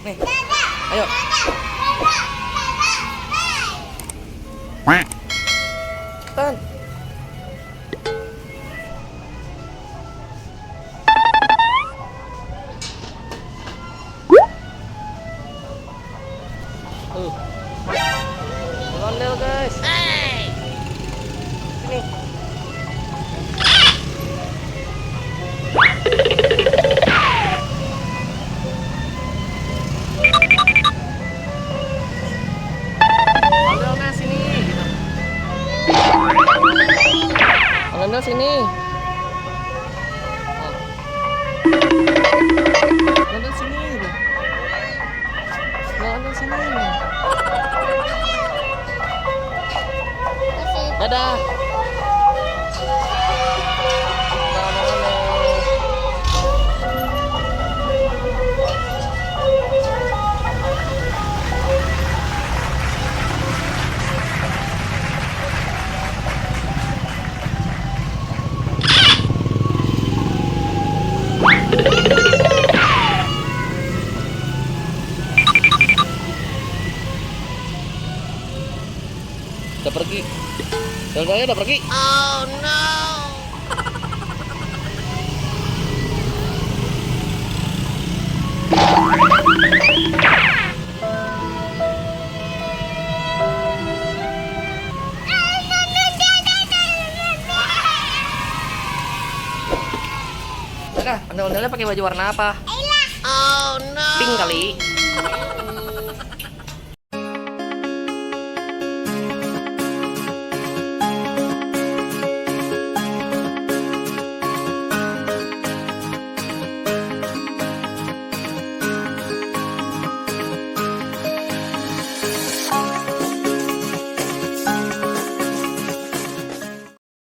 Nih. Ayo. Tan. Ondel guys. Sini. Ondel sini. Ondel sini. Ondel sini. Ondel sini. Dadah. Udah pergi. Jalan-jalannya udah pergi. Oh no. Udah, ondel-ondelnya pakai baju warna apa? Oh no. Pink kali.